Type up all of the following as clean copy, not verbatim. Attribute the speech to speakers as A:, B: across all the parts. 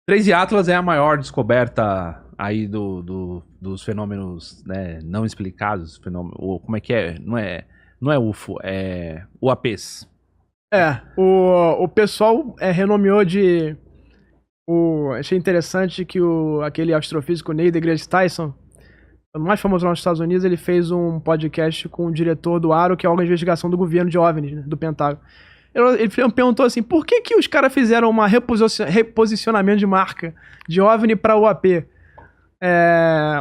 A: 13 Atlas é a maior descoberta aí dos fenômenos, né, não explicados, como é que é? Não é UFO, é UAPs.
B: O pessoal renomeou de... achei interessante que aquele astrofísico Neil deGrasse Tyson, o mais famoso lá nos Estados Unidos, ele fez um podcast com o diretor do ARO, que é a órgão de investigação do governo de OVNIs, né, do Pentágono. Ele perguntou assim, por que os caras fizeram um reposicionamento de marca de OVNI para UAP?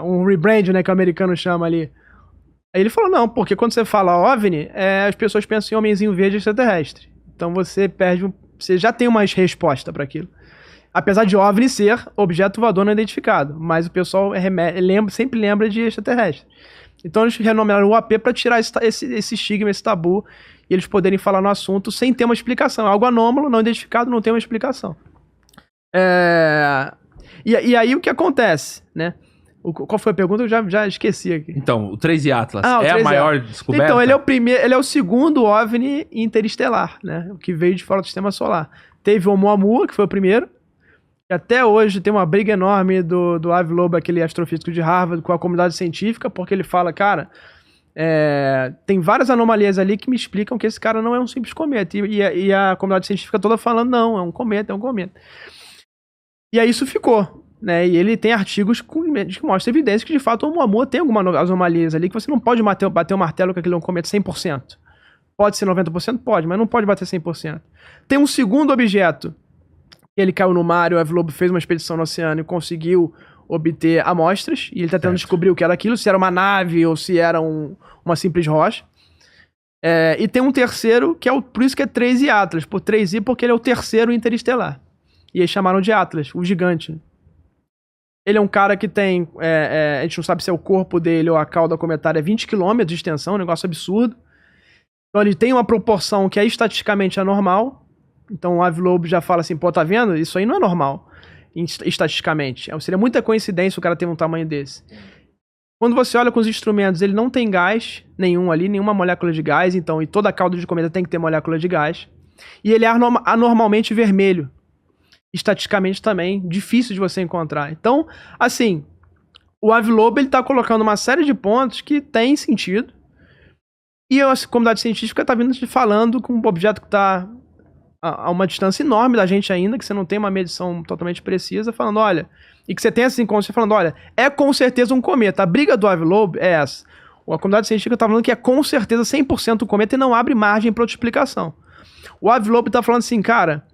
B: Um rebrand, né, que o americano chama ali. Aí ele falou, não, porque quando você fala OVNI, as pessoas pensam em homenzinho verde extraterrestre. Então você você já tem uma resposta para aquilo. Apesar de OVNI ser objeto voador não identificado, mas o pessoal sempre lembra de extraterrestre. Então eles renomearam o UAP para tirar esse estigma, esse tabu, e eles poderem falar no assunto sem ter uma explicação. Algo anômalo, não identificado, não tem uma explicação. E aí o que acontece, né? Qual foi a pergunta? Eu já esqueci aqui.
A: Então, o 13 Atlas é a maior descoberta?
B: Então, ele é o segundo OVNI interestelar, né? O que veio de fora do sistema solar. Teve o Oumuamua, que foi o primeiro. E até hoje tem uma briga enorme do Avi Loeb, aquele astrofísico de Harvard, com a comunidade científica, porque ele fala, cara, tem várias anomalias ali que me explicam que esse cara não é um simples cometa. E a comunidade científica toda falando, não, é um cometa. E aí isso ficou, né? E ele tem artigos que mostram evidência que, de fato, o Oumuamua tem algumas anomalias ali que você não pode bater o martelo que aquele é um cometa 100%. Pode ser 90%? Pode, mas não pode bater 100%. Tem um segundo objeto. Ele caiu no mar, o Avi Loeb fez uma expedição no oceano e conseguiu obter amostras, e ele está tentando descobrir o que era aquilo, se era uma nave ou se era uma simples rocha. E tem um terceiro, que por isso que é 13 Atlas, por 3I, porque ele é o terceiro interestelar. E eles chamaram de Atlas, o gigante. Ele é um cara que tem, a gente não sabe se é o corpo dele ou a cauda cometária, 20 km de extensão, um negócio absurdo. Então ele tem uma proporção que é estatisticamente anormal. Então o Avi Loeb já fala assim, pô, tá vendo? Isso aí não é normal, estatisticamente. Seria muita coincidência o cara ter um tamanho desse. Quando você olha com os instrumentos, ele não tem gás nenhum ali, nenhuma molécula de gás, então, e toda a cauda de cometa tem que ter molécula de gás. E ele é anormalmente vermelho. Estatisticamente também, difícil de você encontrar. Então, assim, o Avi Loeb, ele tá colocando uma série de pontos que tem sentido. E a comunidade científica tá vindo falando com um objeto que tá a uma distância enorme da gente ainda, que você não tem uma medição totalmente precisa, falando, olha, e que você tem essa inconsciência falando, olha, é com certeza um cometa. A briga do Avi Loeb é essa. A comunidade científica tá falando que é com certeza 100% um cometa e não abre margem para outra explicação. O Avi Loeb tá falando assim, cara,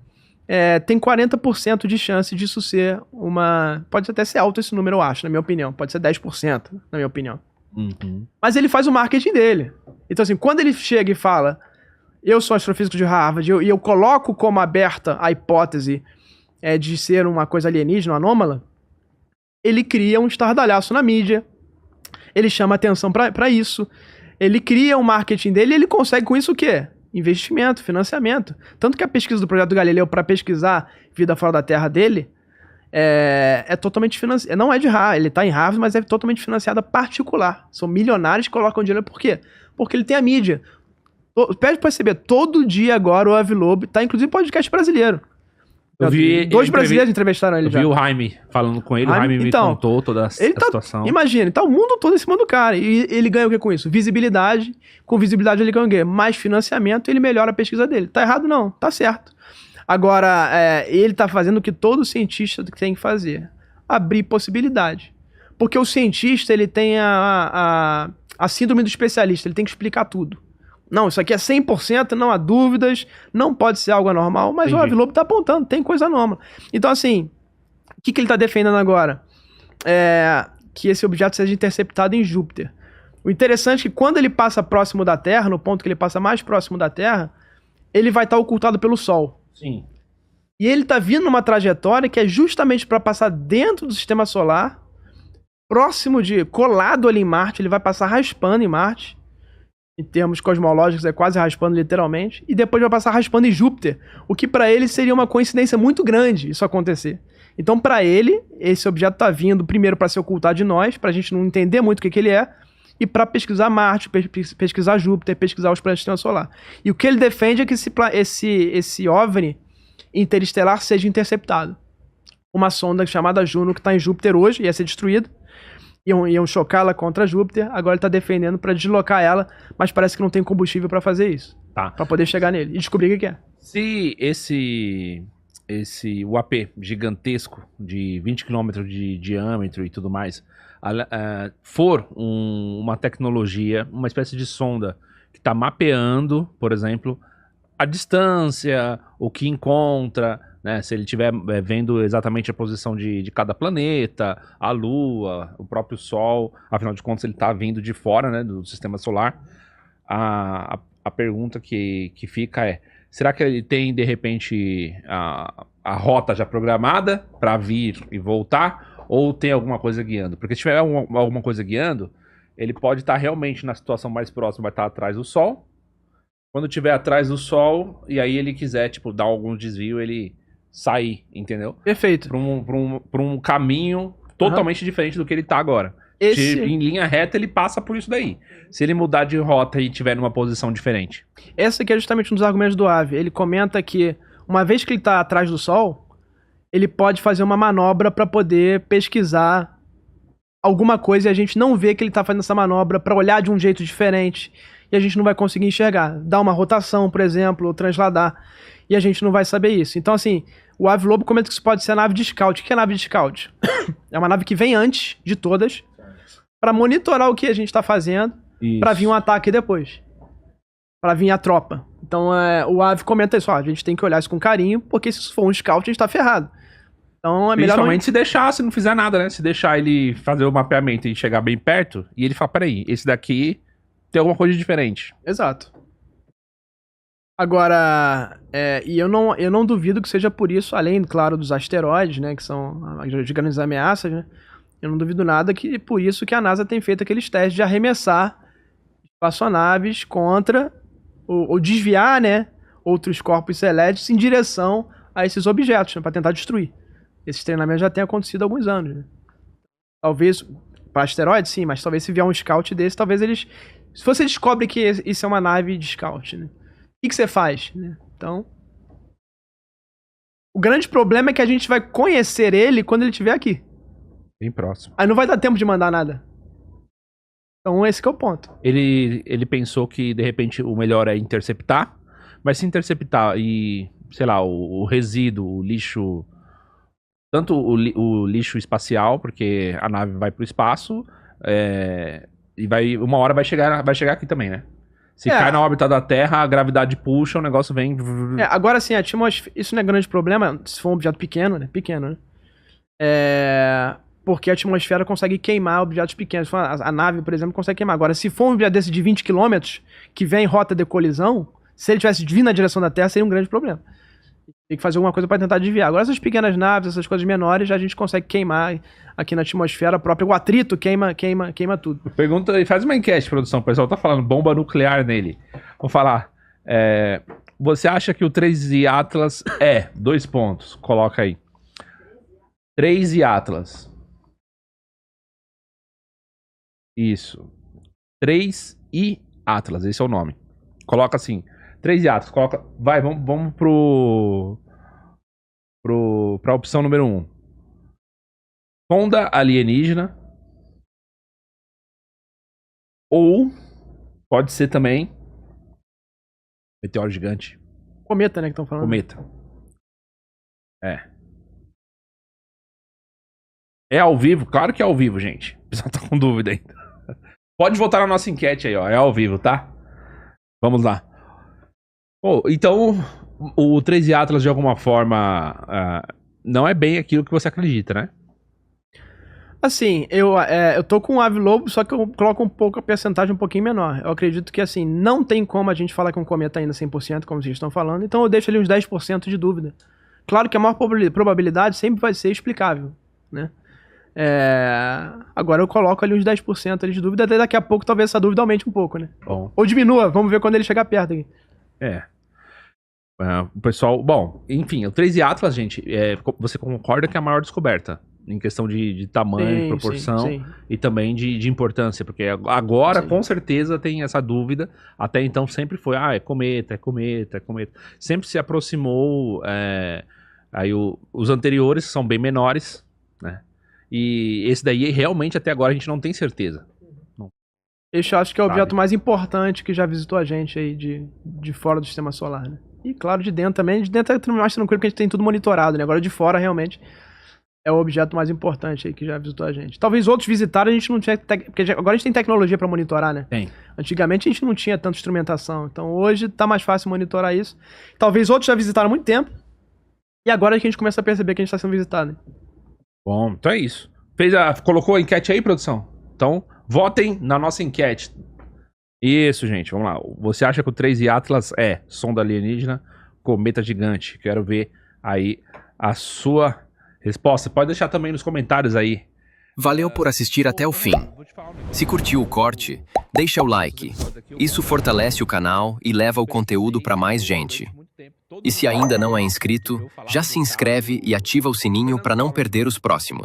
B: tem 40% de chance disso ser pode até ser alto esse número, eu acho, na minha opinião. Pode ser 10%, na minha opinião.
A: Uhum.
B: Mas ele faz o marketing dele. Então, assim, quando ele chega e fala, eu sou astrofísico de Harvard, e eu coloco como aberta a hipótese de ser uma coisa alienígena, anômala, ele cria um estardalhaço na mídia, ele chama atenção pra isso, ele cria um marketing dele e ele consegue com isso o quê? Investimento, financiamento. Tanto que a pesquisa do Projeto Galileu para pesquisar vida fora da Terra dele é totalmente financiada. Não é de Harvard, ele tá em Harvard, mas é totalmente financiada particular. São milionários que colocam dinheiro. Por quê? Porque ele tem a mídia. Pede pra perceber, todo dia agora o Avi Loeb tá, inclusive, podcast brasileiro.
A: Eu vi,
B: Dois brasileiros entrevistaram ele já.
A: Eu vi o Jaime falando com ele, o Jaime me contou toda a situação.
B: Imagina, tá o mundo todo em cima do cara. E ele ganha o que com isso? Visibilidade. Com visibilidade ele ganha o quê? Mais financiamento e ele melhora a pesquisa dele. Tá errado? Não, tá certo. Agora, ele tá fazendo o que todo cientista tem que fazer. Abrir possibilidade. Porque o cientista, ele tem a síndrome do especialista, ele tem que explicar tudo. Não, isso aqui é 100%, não há dúvidas, não pode ser algo anormal, mas o Avi Loeb tá apontando, tem coisa anômala. Então, assim, o que ele tá defendendo agora? Que esse objeto seja interceptado em Júpiter. O interessante é que quando ele passa próximo da Terra, no ponto que ele passa mais próximo da Terra, ele vai estar ocultado pelo Sol.
A: Sim.
B: E ele tá vindo numa trajetória que é justamente para passar dentro do sistema solar, colado ali em Marte, ele vai passar raspando em Marte, em termos cosmológicos, é quase raspando literalmente, e depois vai passar raspando em Júpiter, o que para ele seria uma coincidência muito grande isso acontecer. Então, para ele, esse objeto tá vindo primeiro para se ocultar de nós, pra gente não entender muito o que ele é, e para pesquisar Marte, pesquisar Júpiter, pesquisar os planetas do sistema solar. E o que ele defende é que esse OVNI interestelar seja interceptado. uma sonda chamada Juno que tá em Júpiter hoje, ia ser destruída. Iam chocá-la contra Júpiter, agora ele tá defendendo pra deslocar ela, mas parece que não tem combustível pra fazer isso.
A: Tá.
B: Pra poder chegar nele e descobrir o que é.
A: Se esse UAP gigantesco de 20 km de diâmetro e tudo mais for uma tecnologia, uma espécie de sonda que está mapeando, por exemplo, a distância, o que encontra, né? Se ele estiver vendo exatamente a posição de cada planeta, a Lua, o próprio Sol, afinal de contas ele está vindo de fora, né, do sistema solar. A pergunta que fica é: será que ele tem, de repente, a rota já programada para vir e voltar? Ou tem alguma coisa guiando? Porque se tiver alguma coisa guiando, ele pode estar realmente na situação mais próxima, vai estar atrás do Sol. Quando estiver atrás do Sol, e aí ele quiser, tipo, dar algum desvio, ele sair, entendeu?
B: Perfeito.
A: Para um caminho totalmente diferente do que ele tá agora. Em linha reta, ele passa por isso daí. Se ele mudar de rota e tiver numa posição diferente.
B: Esse aqui é justamente um dos argumentos do Avi. Ele comenta que, uma vez que ele está atrás do Sol, ele pode fazer uma manobra para poder pesquisar alguma coisa e a gente não vê que ele está fazendo essa manobra para olhar de um jeito diferente e a gente não vai conseguir enxergar. Dar uma rotação, por exemplo, ou transladar, e a gente não vai saber isso. Então, assim, o Ave Lobo comenta que isso pode ser a nave de scout. O que é a nave de scout? É uma nave que vem antes de todas para monitorar o que a gente está fazendo, para vir um ataque depois. Para vir a tropa. Então, o Ave comenta isso, ó, a gente tem que olhar isso com carinho, porque se isso for um scout, a gente tá ferrado. Então, é melhor
A: principalmente se deixar, se não fizer nada, né? Se deixar ele fazer o mapeamento e chegar bem perto, e ele fala, peraí, esse daqui tem alguma coisa diferente.
B: Exato. Agora, e eu não duvido que seja por isso, além, claro, dos asteroides, né, que são as grandes ameaças, né? Eu não duvido nada que por isso que a NASA tem feito aqueles testes de arremessar espaçonaves contra, ou desviar, né, outros corpos celestes em direção a esses objetos, né, para tentar destruir. Esses treinamentos já têm acontecido há alguns anos, né? Talvez, para asteroides, sim, mas talvez se vier um scout desse, talvez eles... Se você descobre que isso é uma nave de scout, né? O que você faz, né? Então... O grande problema é que a gente vai conhecer ele quando ele estiver aqui.
A: Bem próximo.
B: Aí não vai dar tempo de mandar nada. Então esse que é o ponto.
A: Ele pensou que, de repente, o melhor é interceptar, mas se interceptar e, sei lá, o resíduo, o lixo... Tanto o lixo espacial, porque a nave vai pro espaço, e uma hora vai chegar aqui também, né? Se cai na órbita da Terra, a gravidade puxa, o negócio vem...
B: Agora sim, a atmosfera... Isso não é grande problema, se for um objeto pequeno, né? Pequeno, né? Porque a atmosfera consegue queimar objetos pequenos. A nave, por exemplo, consegue queimar. Agora, se for um objeto desse de 20 km, que vem em rota de colisão, se ele tivesse vindo na direção da Terra, seria um grande problema. Tem que fazer alguma coisa para tentar desviar. Agora, essas pequenas naves, essas coisas menores, a gente consegue queimar aqui na atmosfera própria. O atrito queima tudo.
A: Pergunta e faz uma enquete, produção. O pessoal tá falando bomba nuclear nele. Vou falar. Você acha que o 3i Atlas 2 pontos? Coloca aí. 3i Atlas. Isso. 3i Atlas, esse é o nome. Coloca assim. 3i Atlas, coloca. Vai, vamos pra opção número 1. Sonda alienígena. Ou pode ser também meteoro gigante.
B: Cometa, né, que estão falando.
A: Cometa. É ao vivo? Claro que é ao vivo, gente. O pessoal tá com dúvida ainda. Pode votar na nossa enquete aí, ó. É ao vivo, tá? Vamos lá. Então, o 3i Atlas, de alguma forma, não é bem aquilo que você acredita, né?
B: Assim, eu tô com o Ave Lobo, só que eu coloco um pouco a percentagem um pouquinho menor. Eu acredito que, assim, não tem como a gente falar que um cometa ainda 100%, como vocês estão falando, então eu deixo ali uns 10% de dúvida. Claro que a maior probabilidade sempre vai ser explicável, né? Agora eu coloco ali uns 10% ali de dúvida, até daqui a pouco talvez essa dúvida aumente um pouco, né?
A: Bom.
B: Ou diminua, vamos ver quando ele chegar perto aqui.
A: O pessoal... Bom, enfim, o 3i Atlas, gente, você concorda que é a maior descoberta em questão de tamanho, proporção
B: sim.
A: E também de importância, porque agora com certeza tem essa dúvida, até então sempre foi, é cometa. Sempre se aproximou Aí os anteriores são bem menores, né? E esse daí, realmente, até agora, a gente não tem certeza.
B: Esse eu acho que é o
A: Sabe.
B: objeto mais importante que já visitou a gente aí de fora do sistema solar, né? E claro, de dentro também. De dentro é mais tranquilo porque a gente tem tudo monitorado, né? Agora de fora, realmente, é o objeto mais importante aí que já visitou a gente. Talvez outros visitaram, a gente não tinha... Porque agora a gente tem tecnologia pra monitorar, né?
A: Tem.
B: Antigamente a gente não tinha tanta instrumentação. Então hoje tá mais fácil monitorar isso. Talvez outros já visitaram há muito tempo. E agora é que a gente começa a perceber que a gente tá sendo visitado, né?
A: Bom, então é isso. Colocou a enquete aí, produção? Então, votem na nossa enquete. Isso, gente, vamos lá. Você acha que o 3i Atlas é sonda alienígena, cometa gigante? Quero ver aí a sua resposta. Pode deixar também nos comentários aí.
C: Valeu por assistir até o fim. Se curtiu o corte, deixa o like. Isso fortalece o canal e leva o conteúdo para mais gente. E se ainda não é inscrito, já se inscreve e ativa o sininho para não perder os próximos.